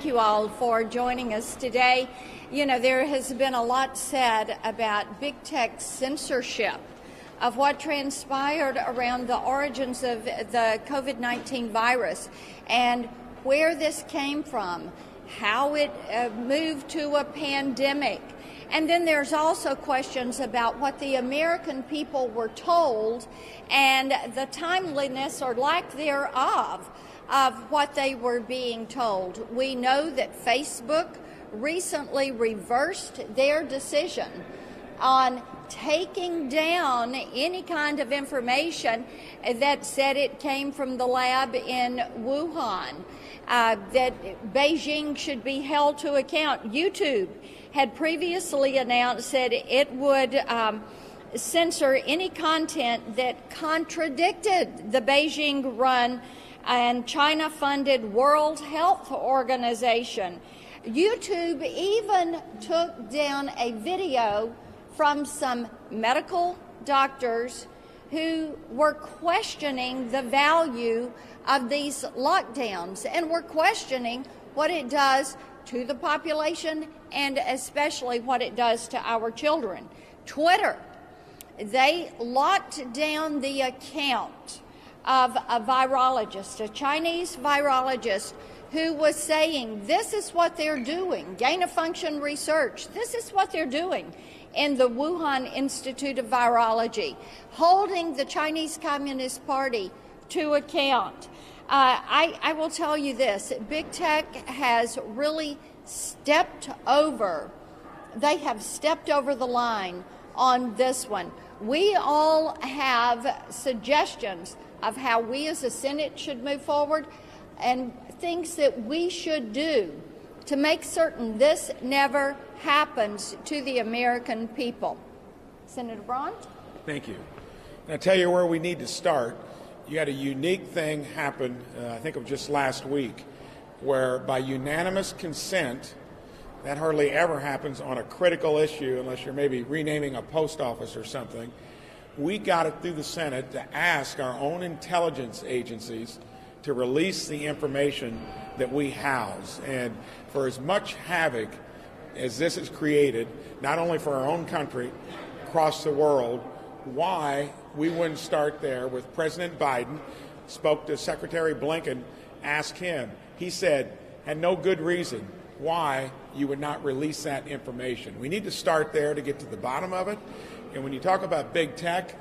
you all for joining us today. You know, there has been a lot said about big tech censorship of what transpired around the origins of the COVID-19 virus and where this came from, how it moved to a pandemic. And then there's also questions about what the American people were told and the timeliness or lack thereof of what they were being told. We know that Facebook recently reversed their decision on taking down any kind of information that said it came from the lab in Wuhan, that Beijing should be held to account. YouTube had previously announced that it would censor any content that contradicted the Beijing-run and China-funded World Health Organization. YouTube even took down a video from some medical doctors who were questioning the value of these lockdowns and were questioning what it does to the population and especially what it does to our children. Twitter, they locked down the account of a virologist, a Chinese virologist, who was saying this is what they're doing, gain-of-function research, this is what they're doing in the Wuhan Institute of Virology, holding the Chinese Communist Party to account. I will tell you this, big tech has really stepped over, they have stepped over the line on this one. We all have suggestions of how we as a Senate should move forward and things that we should do to make certain this never happens to the American people. Senator Braun? Thank you. And I'll tell you where we need to start. You had a unique thing happen, I think it was just last week, where by unanimous consent, that hardly ever happens on a critical issue unless you're maybe renaming a post office or something. We got it through the Senate to ask our own intelligence agencies to release the information that we house. And for as much havoc as this has created, not only for our own country, across the world, why we wouldn't start there with President Biden, spoke to Secretary Blinken, asked him. He said, had no good reason why you would not release that information. We need to start there to get to the bottom of it. And when you talk about big tech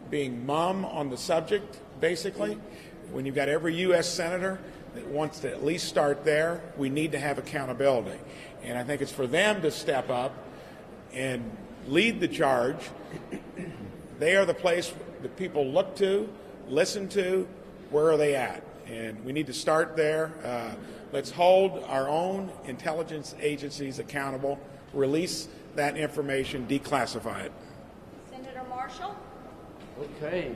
being mum on the subject, basically, when you've got every U.S. senator that wants to at least start there, we need to have accountability. And I think it's for them to step up and lead the charge. They are the place that people look to, listen to, where are they at? And we need to start there. Let's hold our own intelligence agencies accountable, release that information, declassify it. Senator Marshall? Okay.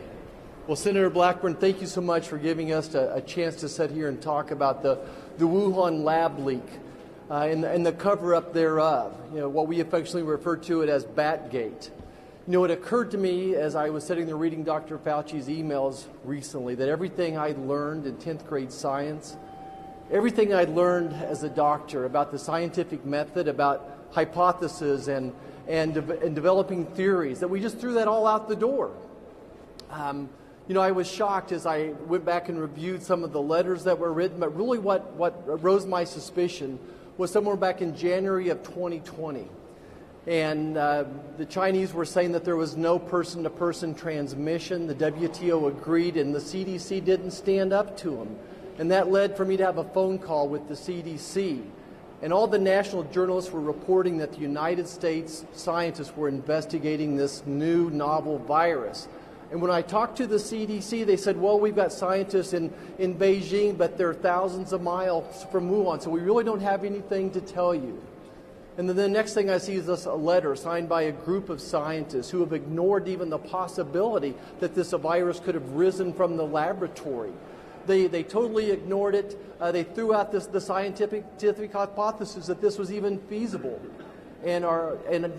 Well, Senator Blackburn, thank you so much for giving us a chance to sit here and talk about the Wuhan lab leak and the cover-up thereof, you know, what we affectionately refer to it as Batgate. You know, it occurred to me as I was sitting there reading Dr. Fauci's emails recently that everything I learned in 10th grade science, everything I learned as a doctor about the scientific method, about hypotheses and developing theories, that we just threw that all out the door. You know, I was shocked as I went back and reviewed some of the letters that were written, but really what rose my suspicion was somewhere back in January of 2020. And the Chinese were saying that there was no person-to-person transmission. The WTO agreed, and the CDC didn't stand up to them. And that led for me to have a phone call with the CDC. And all the national journalists were reporting that the United States scientists were investigating this new novel virus. And when I talked to the CDC, they said, well, we've got scientists in Beijing, but they're thousands of miles from Wuhan, so we really don't have anything to tell you. And then the next thing I see is this a letter signed by a group of scientists who have ignored even the possibility that this virus could have risen from the laboratory. They totally ignored it. They threw out the scientific hypothesis that this was even feasible. And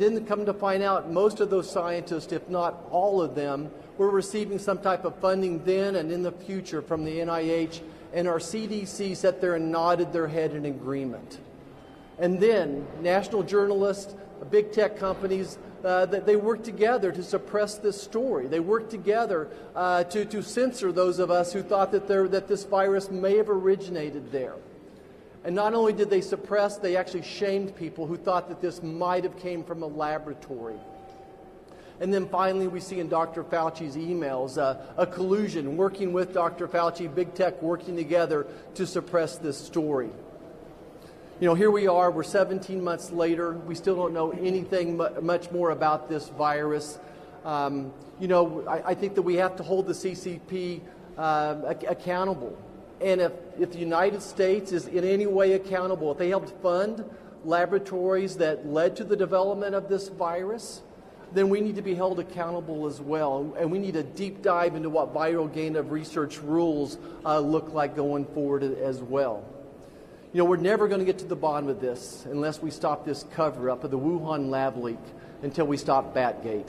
didn't come to find out most of those scientists, if not all of them, were receiving some type of funding then and in the future from the NIH and our CDC sat there and nodded their head in agreement. And then national journalists, big tech companies, they worked together to suppress this story. They worked together to censor those of us who thought that this virus may have originated there. And not only did they suppress, they actually shamed people who thought that this might have came from a laboratory. And then finally, we see in Dr. Fauci's emails a collusion, working with Dr. Fauci, big tech working together to suppress this story. You know, here we are, we're 17 months later. We still don't know anything much more about this virus. You know, I think that we have to hold the CCP accountable. And if the United States is in any way accountable, if they helped fund laboratories that led to the development of this virus, then we need to be held accountable as well. And we need a deep dive into what viral gain of research rules look like going forward as well. You know, we're never going to get to the bottom of this unless we stop this cover-up of the Wuhan lab leak until we stop Batgate.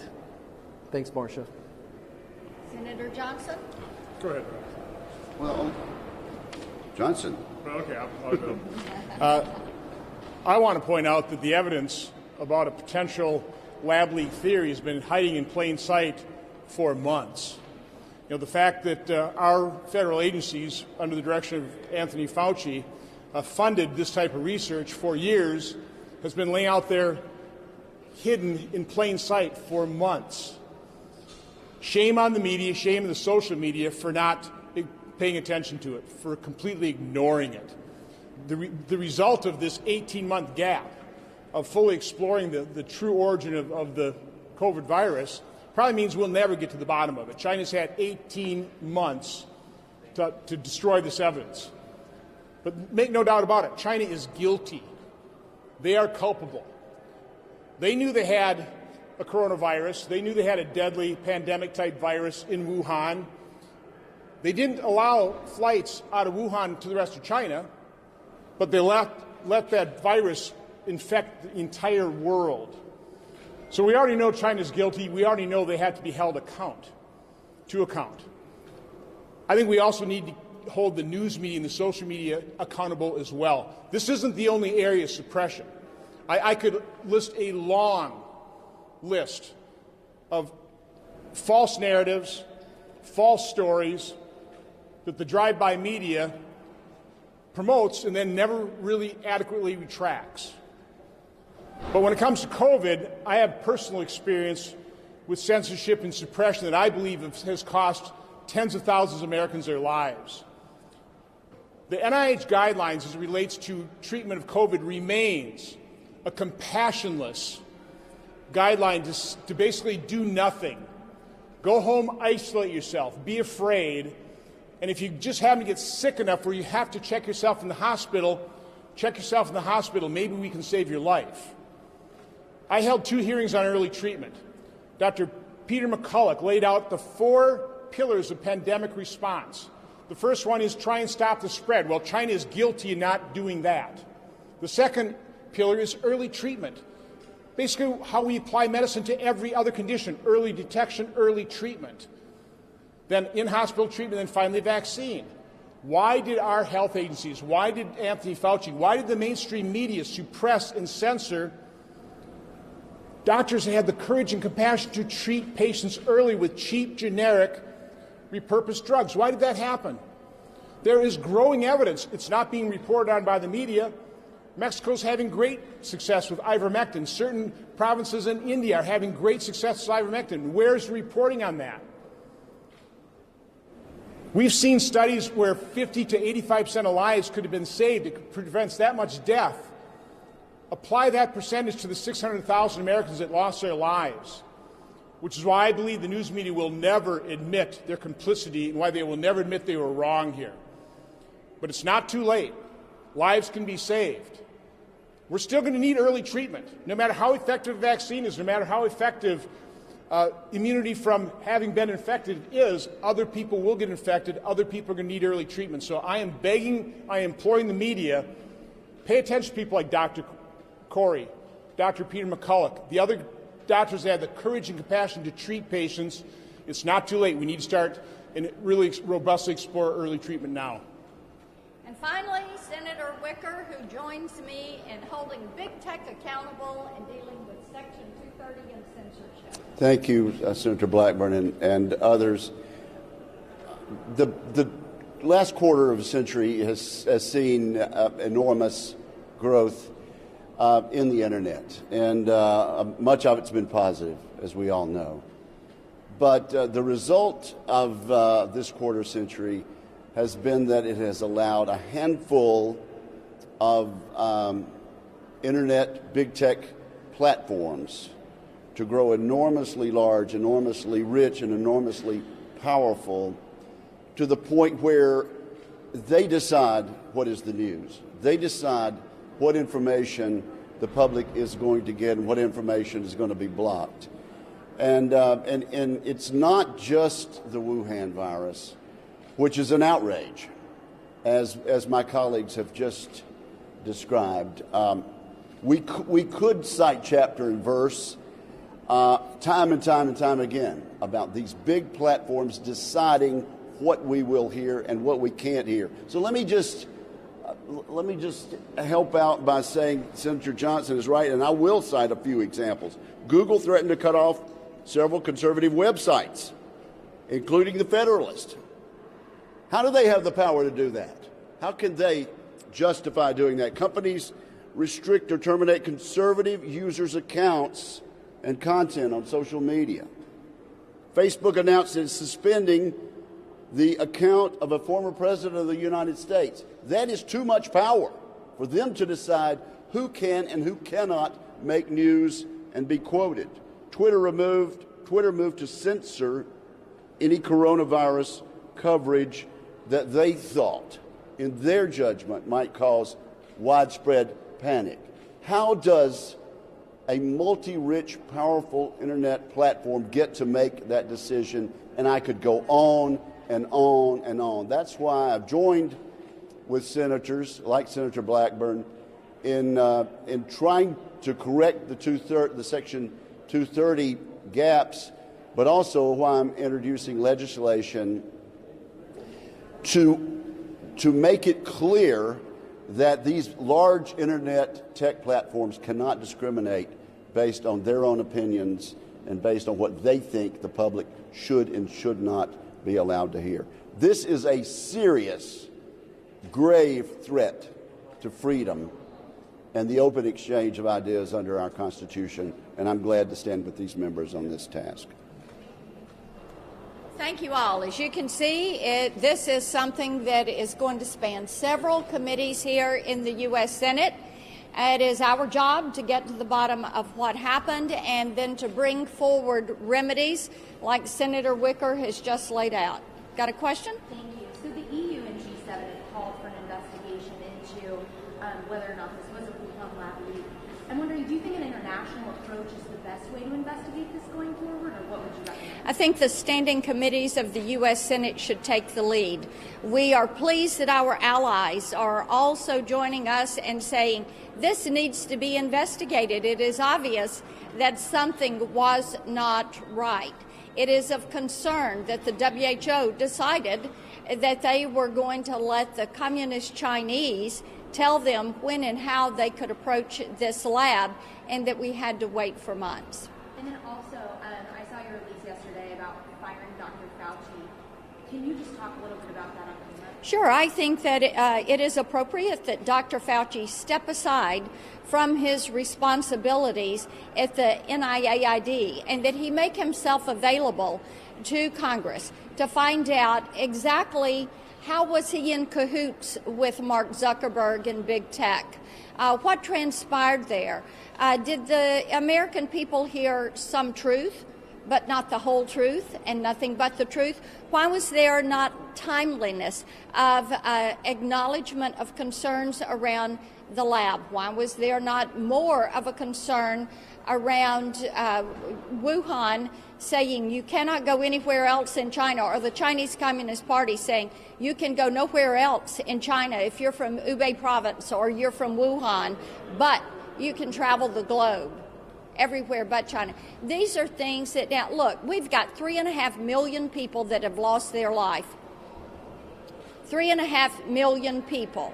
Thanks, Marcia. Senator Johnson? Go ahead. Well, Johnson. Okay, I'll go. I want to point out that the evidence about a potential lab leak theory has been hiding in plain sight for months. You know, the fact that our federal agencies, under the direction of Anthony Fauci, funded this type of research for years has been laying out there hidden in plain sight for months. Shame on the media, shame on the social media for not paying attention to it, for completely ignoring it. The result of this 18-month gap of fully exploring the true origin of the COVID virus probably means we'll never get to the bottom of it. China's had 18 months to destroy this evidence. But make no doubt about it, China is guilty. They are culpable. They knew they had a coronavirus. They knew they had a deadly pandemic-type virus in Wuhan. They didn't allow flights out of Wuhan to the rest of China, but they let that virus infect the entire world. So we already know China's guilty. We already know they have to be held to account. I think we also need to hold the news media and the social media accountable as well. This isn't the only area of suppression. I could list a long list of false narratives, false stories that the drive-by media promotes and then never really adequately retracts. But when it comes to COVID, I have personal experience with censorship and suppression that I believe has cost tens of thousands of Americans their lives. The NIH guidelines as it relates to treatment of COVID remains a compassionless guideline to basically do nothing. Go home, isolate yourself, be afraid, and if you just happen to get sick enough where you have to check yourself in the hospital, maybe we can save your life. I held 2 hearings on early treatment. Dr. Peter McCulloch laid out the 4 pillars of pandemic response. The first one is try and stop the spread. Well, China is guilty in not doing that. The second pillar is early treatment. Basically, how we apply medicine to every other condition, early detection, early treatment. Then in-hospital treatment, then finally vaccine. Why did our health agencies, why did Anthony Fauci, why did the mainstream media suppress and censor doctors that had the courage and compassion to treat patients early with cheap, generic, repurposed drugs? Why did that happen? There is growing evidence. It's not being reported on by the media. Mexico's having great success with ivermectin. Certain provinces in India are having great success with ivermectin. Where's the reporting on that? We've seen studies where 50 to 85% of lives could have been saved. It prevents that much death. Apply that percentage to the 600,000 Americans that lost their lives, which is why I believe the news media will never admit their complicity and why they will never admit they were wrong here. But it's not too late. Lives can be saved. We're still going to need early treatment. No matter how effective a vaccine is, no matter how effective immunity from having been infected is, other people will get infected. Other people are going to need early treatment. So I am imploring the media, pay attention to people like Dr. Corey, Dr. Peter McCulloch, the other doctors that have the courage and compassion to treat patients. It's not too late. We need to start and really robustly explore early treatment now. finally, Senator Wicker, who joins me in holding big tech accountable and dealing with Section 230 and censorship. Thank you, Senator Blackburn and others. The last quarter of a century has seen enormous growth in the internet, and much of it's been positive, as we all know. But the result of this quarter century has been that it has allowed a handful of internet big tech platforms to grow enormously large, enormously rich, and enormously powerful, to the point where they decide what is the news. They decide what information the public is going to get and what information is going to be blocked. And it's not just the Wuhan virus, which is an outrage, as my colleagues have just described. We could cite chapter and verse time and time again about these big platforms deciding what we will hear and what we can't hear. So let me just help out by saying Senator Johnson is right, and I will cite a few examples. Google threatened to cut off several conservative websites, including The Federalist. How do they have the power to do that? How can they justify doing that? Companies restrict or terminate conservative users' accounts and content on social media. Facebook announced it's suspending the account of a former president of the United States. That is too much power for them to decide who can and who cannot make news and be quoted. Twitter moved to censor any coronavirus coverage that they thought, in their judgment, might cause widespread panic. How does a multi-rich, powerful internet platform get to make that decision? And I could go on and on and on. That's why I've joined with senators like Senator Blackburn in trying to correct the Section 230 gaps, but also why I'm introducing legislation to make it clear that these large internet tech platforms cannot discriminate based on their own opinions and based on what they think the public should and should not be allowed to hear. This is a serious, grave threat to freedom and the open exchange of ideas under our Constitution, and I'm glad to stand with these members on this task. Thank you all. As you can see, this is something that is going to span several committees here in the U.S. Senate. It is our job to get to the bottom of what happened and then to bring forward remedies like Senator Wicker has just laid out. Got a question? Thank you. So the EU and G7 have called for an investigation into whether or not this was a Wuhan lab leak. I'm wondering, do you think an international approach is the best way to investigate this going forward, or what would you recommend? I think the standing committees of the U.S. Senate should take the lead. We are pleased that our allies are also joining us and saying this needs to be investigated. It is obvious that something was not right. It is of concern that the WHO decided that they were going to let the communist Chinese tell them when and how they could approach this lab, and that we had to wait for months. And then also, I saw your release yesterday about firing Dr. Fauci. Can you just talk a little bit about that on camera? Sure. I think that it is appropriate that Dr. Fauci step aside from his responsibilities at the NIAID and that he make himself available to Congress to find out exactly how was he in cahoots with Mark Zuckerberg and big tech. What transpired there? Did the American people hear some truth, but not the whole truth and nothing but the truth? Why was there not timeliness of acknowledgement of concerns around the lab? Why was there not more of a concern around Wuhan saying you cannot go anywhere else in China, or the Chinese Communist Party saying you can go nowhere else in China if you're from Hubei province or you're from Wuhan, but you can travel the globe everywhere but China. These are things that, now look, we've got 3.5 million people that have lost their life. 3.5 million people.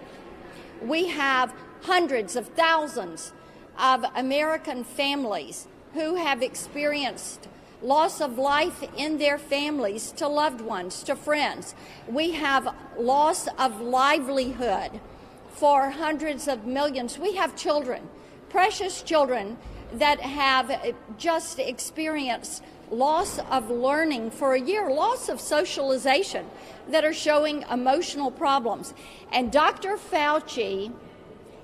We have hundreds of thousands of American families who have experienced loss of life in their families to loved ones, to friends. We have loss of livelihood for hundreds of millions. We have children, precious children, that have just experienced loss of learning for a year, loss of socialization, that are showing emotional problems. And Dr. Fauci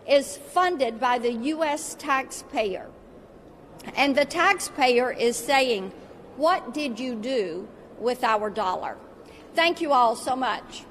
is funded by the U.S. taxpayer. And the taxpayer is saying, what did you do with our dollar? Thank you all so much.